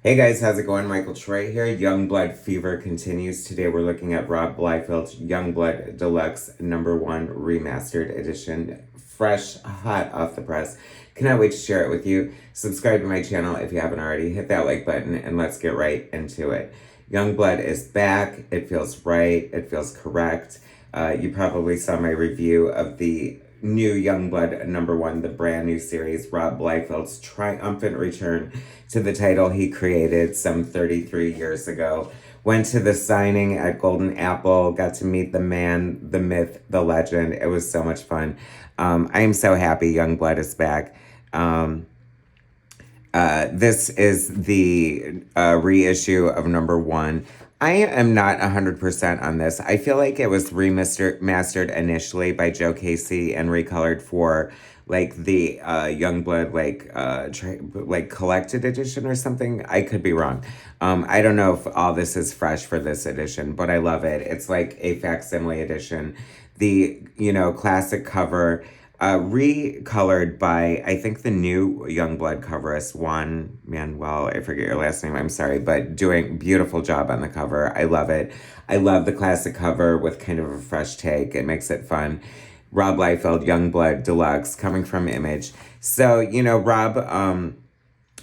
Hey guys, how's it going? Michael Troy here. Youngblood Fever continues. Today we're looking at Rob Liefeld's Youngblood Deluxe #1 Remastered Edition. Fresh, hot off the press. Cannot wait to share it with you. Subscribe to my channel if you haven't already. Hit that like button and let's get right into it. Youngblood is back. It feels right. It feels correct. You probably saw my review of the new Youngblood #1, the brand new series, Rob Liefeld's triumphant return to the title he created some 33 years ago. Went to the signing at Golden Apple, got to meet the man, the myth, the legend. It was so much fun. I am so happy Youngblood is back. This is the reissue of #1. I am not 100% on this. I feel like it was remastered initially by Joe Casey and recolored for like the Youngblood like collected edition or something. I could be wrong. I don't know if all this is fresh for this edition, but I love it. It's like a facsimile edition. The, classic cover, recolored by, I think, the new Youngblood coverist, Juan Manuel, I forget your last name, I'm sorry, but doing beautiful job on the cover. I love it. I love the classic cover with kind of a fresh take. It makes it fun. Rob Liefeld, Youngblood Deluxe, coming from Image. So, Rob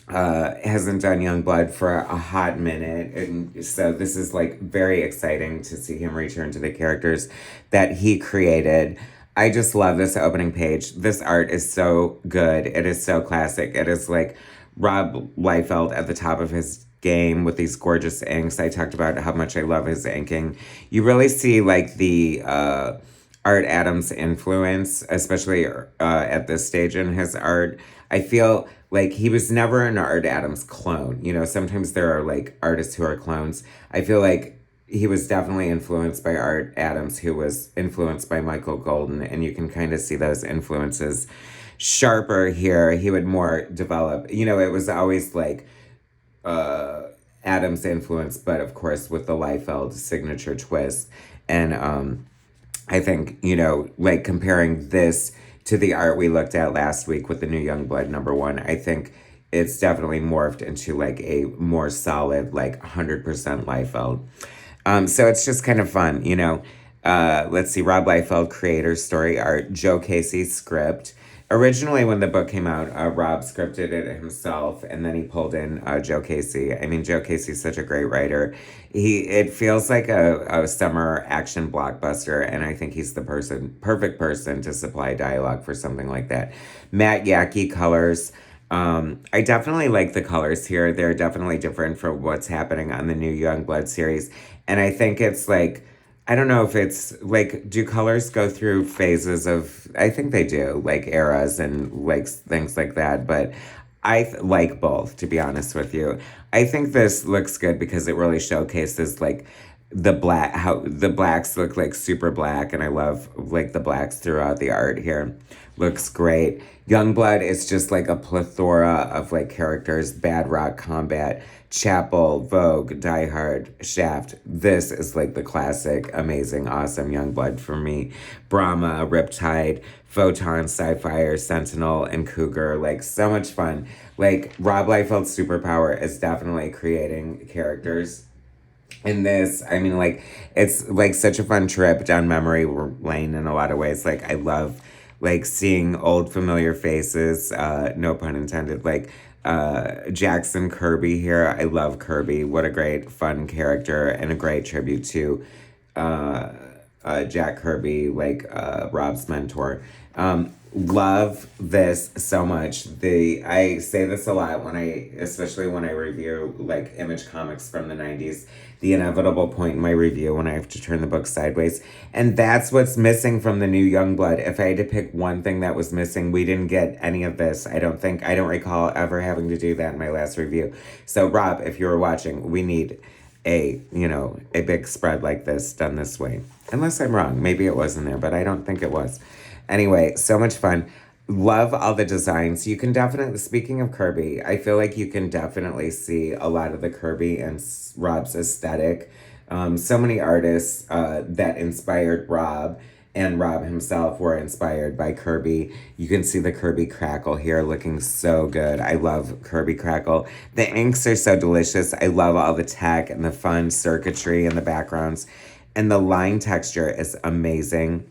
hasn't done Youngblood for a hot minute, and so this is like very exciting to see him return to the characters that he created. I just love this opening page. This art is so good. It is so classic. It is like Rob Liefeld at the top of his game with these gorgeous inks. I talked about how much I love his inking. You really see like the Art Adams influence, especially at this stage in his art. I feel like he was never an Art Adams clone. Sometimes there are like artists who are clones. I feel like he was definitely influenced by Art Adams, who was influenced by Michael Golden, and you can kind of see those influences sharper here. He would more develop, it was always like Adams' influence, but of course with the Liefeld signature twist. And I think, like comparing this to the art we looked at last week with the new Youngblood #1, I think it's definitely morphed into like a more solid, like 100% Liefeld. So it's just kind of fun, let's see, Rob Liefeld, creator, story art, Joe Casey, script. Originally, when the book came out, Rob scripted it himself, and then he pulled in Joe Casey. I mean, Joe Casey's such a great writer. It feels like a summer action blockbuster, and I think he's the perfect person to supply dialogue for something like that. Matt Yackee colors. I definitely like the colors here. They're definitely different from what's happening on the new Youngblood series. And I think it's like, I don't know if it's like, do colors go through phases of, I think they do, like eras and like things like that. But I like both, to be honest with you. I think this looks good because it really showcases like how the blacks look like super black, and I love like the blacks throughout the art here. Looks great. Youngblood is just like a plethora of like characters: Bad Rock Combat, Chapel, Vogue, Die Hard, Shaft. This is like the classic, amazing, awesome Youngblood for me. Brahma, Riptide, Photon, Sci-Fire, Sentinel, and Cougar. Like, so much fun. Like, Rob Liefeld's superpower is definitely creating characters. In this, I mean, like, it's like such a fun trip down memory lane in a lot of ways. Like, I love like seeing old familiar faces, no pun intended, like Jackson Kirby here. I love Kirby. What a great, fun character, and a great tribute to Jack Kirby, like Rob's mentor. Love this so much. I say this a lot especially when I review like Image comics from the 90s, the inevitable point in my review when I have to turn the book sideways. And that's what's missing from the new Youngblood. If I had to pick one thing that was missing, we didn't get any of this. I don't recall ever having to do that in my last review. So Rob, if you were watching, we need a big spread like this done this way. Unless I'm wrong. Maybe it was in there, but I don't think it was. Anyway, so much fun. Love all the designs. You can definitely, speaking of Kirby, I feel like you can definitely see a lot of the Kirby and Rob's aesthetic. So many artists that inspired Rob and Rob himself were inspired by Kirby. You can see the Kirby crackle here looking so good. I love Kirby crackle. The inks are so delicious. I love all the tech and the fun circuitry in the backgrounds. And the line texture is amazing.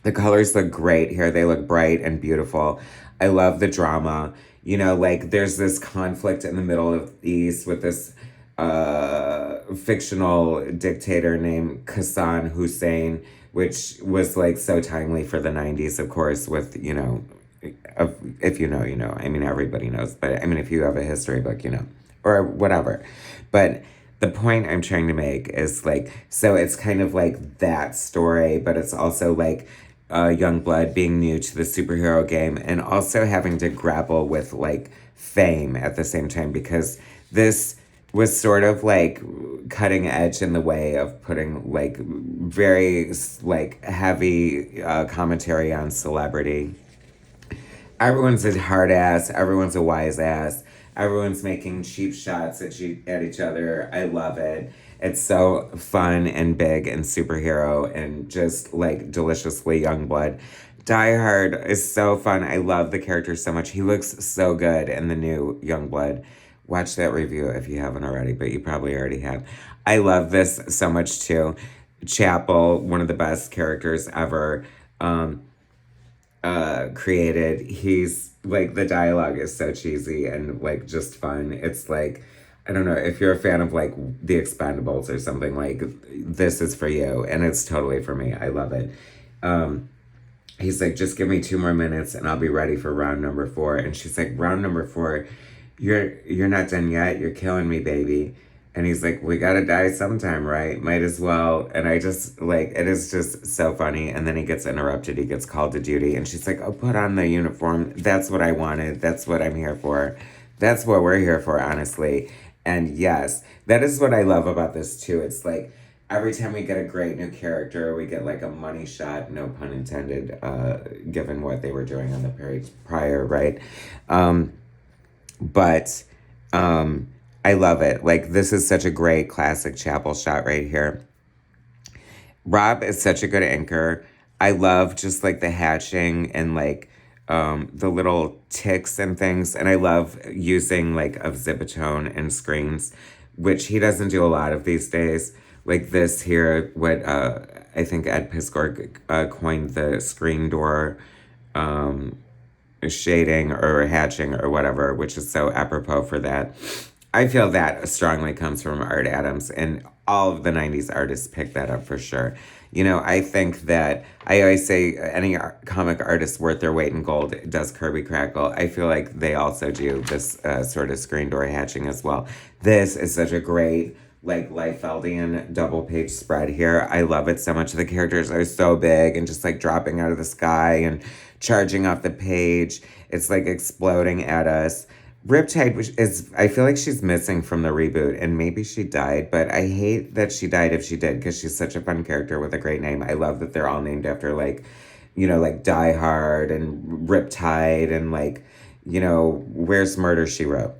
The colors look great here. They look bright and beautiful. I love the drama. You know, like there's this conflict in the middle of these with this fictional dictator named Hassan Hussein, which was like so timely for the 90s, of course, with, you know, if you know, you know. I mean, everybody knows, but I mean, if you have a history book, you know, or whatever. But the point I'm trying to make is like, so it's kind of like that story, but it's also like Youngblood being new to the superhero game and also having to grapple with like fame at the same time, because this was sort of like cutting edge in the way of putting like very like heavy commentary on celebrity. Everyone's a hard ass, everyone's a wise ass, everyone's making cheap shots at each other. I love it. It's so fun and big and superhero and just like deliciously Youngblood. Die Hard is so fun. I love the character so much. He looks so good in the new Youngblood. Watch that review if you haven't already, but you probably already have. I love this so much too. Chapel, one of the best characters ever created. He's like, the dialogue is so cheesy and like just fun. It's like, I don't know, if you're a fan of like The Expendables or something, like this is for you, and it's totally for me. I love it. He's like, just give me 2 more minutes and I'll be ready for round number 4. And she's like, round number 4, you're not done yet. You're killing me, baby. And he's like, we gotta die sometime, right? Might as well. And I just, like, it is just so funny. And then he gets interrupted. He gets called to duty. And she's like, oh, put on the uniform. That's what I wanted. That's what I'm here for. That's what we're here for, honestly. And yes, that is what I love about this, too. It's like, every time we get a great new character, we get like a money shot, no pun intended, given what they were doing on the prior, right? But I love it. Like, this is such a great classic Chapel shot right here. Rob is such a good anchor. I love just like the hatching and like the little ticks and things. And I love using like of Zibitone and screens, which he doesn't do a lot of these days. Like this here, what I think Ed Piskor coined the screen door shading or hatching or whatever, which is so apropos for that. I feel that strongly comes from Art Adams, and all of the 90s artists picked that up for sure. You know, I think that, I always say any comic artist worth their weight in gold does Kirby Crackle. I feel like they also do this sort of screen door hatching as well. This is such a great, like, Liefeldian double page spread here. I love it so much. The characters are so big and just like dropping out of the sky and charging off the page. It's like exploding at us. Riptide, which is, I feel like she's missing from the reboot, and maybe she died, but I hate that she died if she did, because she's such a fun character with a great name. I love that they're all named after, like, you know, like Die Hard and Riptide and, like, you know, Where's Murder, She Wrote.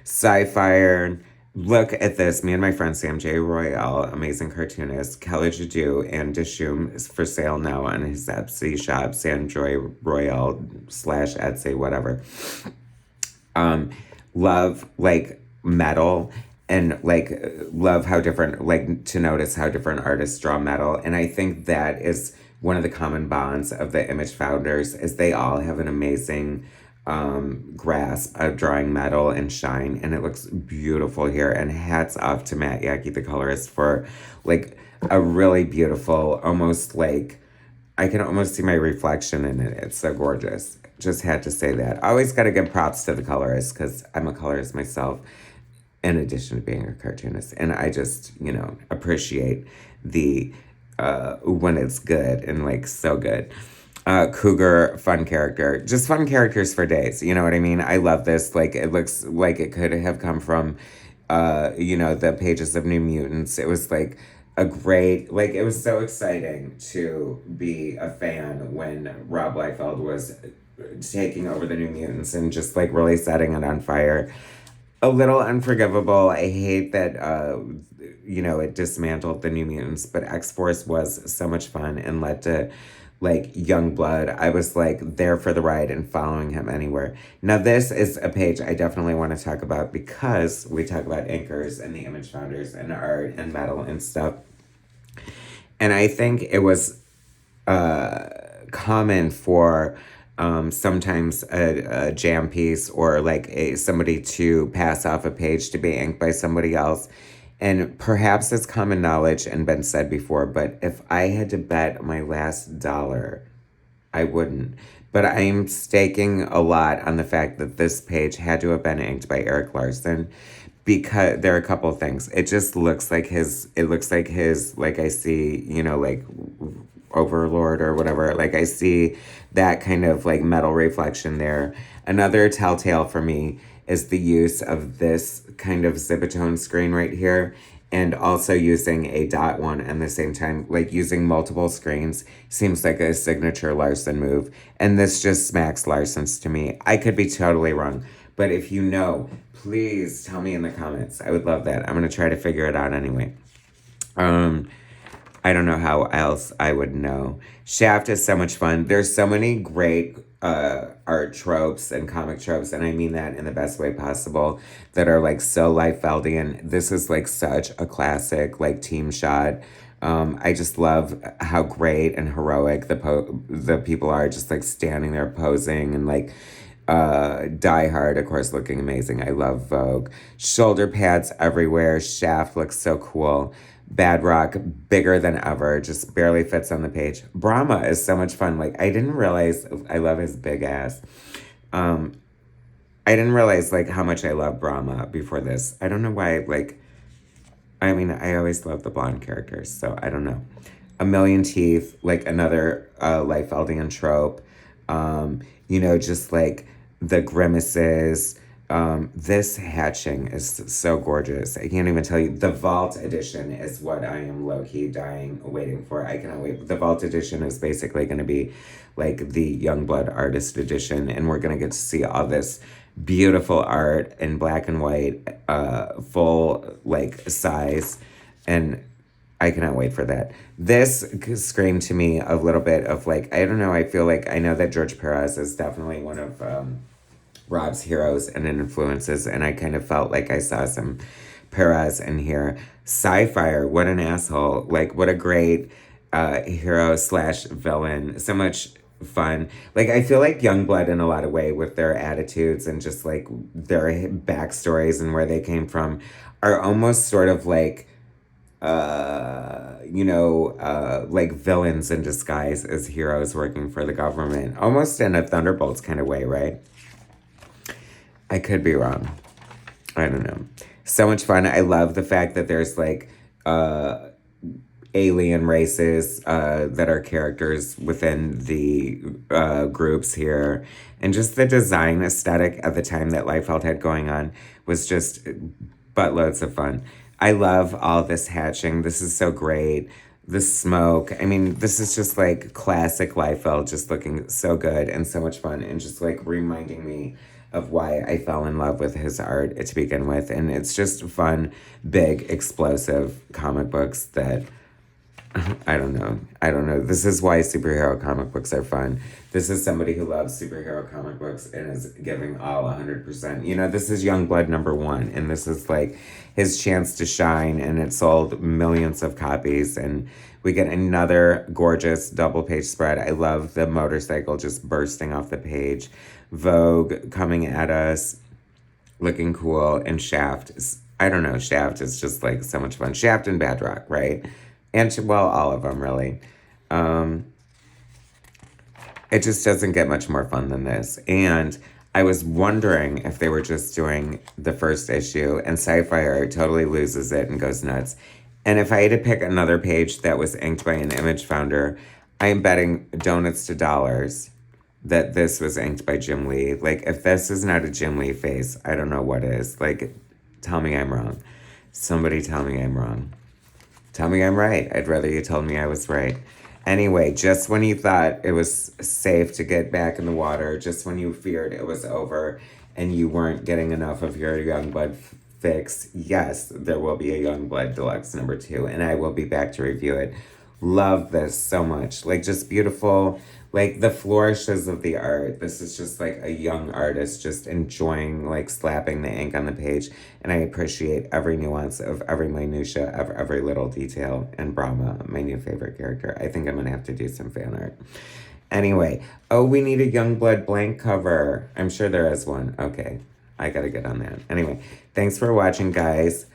Sci-Fi. Look at this. Me and my friend Sam J. Royale, amazing cartoonist, Kelly Jadu, and Dishoom is for sale now on his Etsy shop, Sam J. Royale / Etsy, whatever. Love like metal and like love how different, like to notice how different artists draw metal. And I think that is one of the common bonds of the Image founders, is they all have an amazing grasp of drawing metal and shine, and it looks beautiful here. And hats off to Matt Yackey, the colorist, for like a really beautiful, almost like I can almost see my reflection in it. It's so gorgeous. Just had to say that. I always got to give props to the colorist, because I'm a colorist myself, in addition to being a cartoonist. And I just, you know, appreciate the, when it's good and like so good. Cougar, fun character. Just fun characters for days. You know what I mean? I love this. Like, it looks like it could have come from, you know, the pages of New Mutants. It was like a great, like, it was so exciting to be a fan when Rob Liefeld was taking over the New Mutants and just like really setting it on fire. A little unforgivable. I hate that, you know, it dismantled the New Mutants, but X-Force was so much fun and led to like Youngblood, I was like there for the ride and following him anywhere. Now, this is a page I definitely want to talk about because we talk about inkers and the image founders and art and metal and stuff. And I think it was common for sometimes a jam piece or like somebody to pass off a page to be inked by somebody else. And perhaps it's common knowledge and been said before, but if I had to bet my last dollar, I wouldn't. But I'm staking a lot on the fact that this page had to have been inked by Eric Larson because there are a couple of things. It just looks like like I see, like Overlord or whatever. Like I see that kind of like metal reflection there. Another telltale for me is the use of this kind of Zibitone screen right here, and also using a dot one at the same time, like using multiple screens seems like a signature Larson move. And this just smacks Larson's to me. I could be totally wrong, but if you know, please tell me in the comments. I would love that. I'm going to try to figure it out anyway. I don't know how else I would know. Shaft is so much fun. There's so many great art tropes and comic tropes, and I mean that in the best way possible, that are like so Liefeldian. This is like such a classic like team shot. I just love how great and heroic the people are, just like standing there posing, and like Die Hard, of course, looking amazing. I love Vogue. Shoulder pads everywhere. Shaft looks so cool. Bad Rock, bigger than ever, just barely fits on the page. Brahma is so much fun. Like, I didn't realize, I love his big ass. I didn't realize, like, how much I love Brahma before this. I don't know why, like, I mean, I always love the blonde characters, so I don't know. A Million Teeth, like, another Liefeldian trope. Just, like, the grimaces. This hatching is so gorgeous. I can't even tell you. The Vault edition is what I am low-key waiting for. I cannot wait. The Vault edition is basically going to be like the Youngblood artist edition, and we're going to get to see all this beautiful art in black and white, full like size, and I cannot wait for that. This screamed to me a little bit of like, I don't know, I feel like I know that George Perez is definitely one of Rob's heroes and influences, and I kind of felt like I saw some Perez in here. Sci-Fire, what an asshole. Like, what a great hero slash villain. So much fun. Like, I feel like Youngblood in a lot of way with their attitudes and just like their backstories and where they came from are almost sort of like like villains in disguise as heroes working for the government, almost in a Thunderbolts kind of way, right? I could be wrong. I don't know. So much fun. I love the fact that there's like alien races that are characters within the groups here. And just the design aesthetic at the time that Liefeld had going on was just buttloads of fun. I love all this hatching. This is so great. The smoke. I mean, this is just like classic Liefeld, just looking so good and so much fun, and just like reminding me of why I fell in love with his art to begin with. And it's just fun, big, explosive comic books that, I don't know. This is why superhero comic books are fun. This is somebody who loves superhero comic books and is giving all 100%. This is Youngblood #1, and this is like his chance to shine, and it sold millions of copies, and we get another gorgeous double page spread. I love the motorcycle just bursting off the page. Vogue coming at us, looking cool, and Shaft is, I don't know, Shaft is just like so much fun. Shaft and Bad Rock, right? And, well, all of them, really. It just doesn't get much more fun than this. And I was wondering if they were just doing the first issue, and Sci-Fire totally loses it and goes nuts. And if I had to pick another page that was inked by an image founder, I am betting donuts to dollars that this was inked by Jim Lee. Like, if this is not a Jim Lee face, I don't know what is. Like, tell me I'm wrong. Somebody tell me I'm wrong. Tell me I'm right. I'd rather you told me I was right. Anyway, just when you thought it was safe to get back in the water, just when you feared it was over and you weren't getting enough of your Youngblood fix, yes, there will be a Youngblood Deluxe #2, and I will be back to review it Love this so much. Like, just beautiful, like the flourishes of the art. This is just like a young artist just enjoying like slapping the ink on the page. And I appreciate every nuance of every minutia of every little detail. And Brahma, my new favorite character. I think I'm gonna have to do some fan art. Anyway, oh, we need a Youngblood blank cover. I'm sure there is one. Okay, I gotta get on that. Anyway, thanks for watching, guys.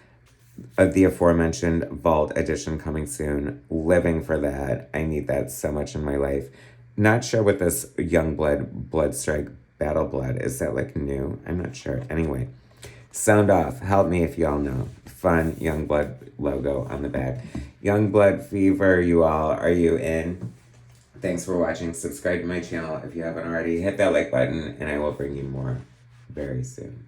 The aforementioned Vault edition coming soon. Living for that. I need that so much in my life. Not sure what this Youngblood Bloodstrike Battle Blood is. That like new? I'm not sure. Anyway, sound off. Help me if y'all know. Fun Youngblood logo on the back. Youngblood Fever, you all. Are you in? Thanks for watching. Subscribe to my channel if you haven't already. Hit that like button, and I will bring you more very soon.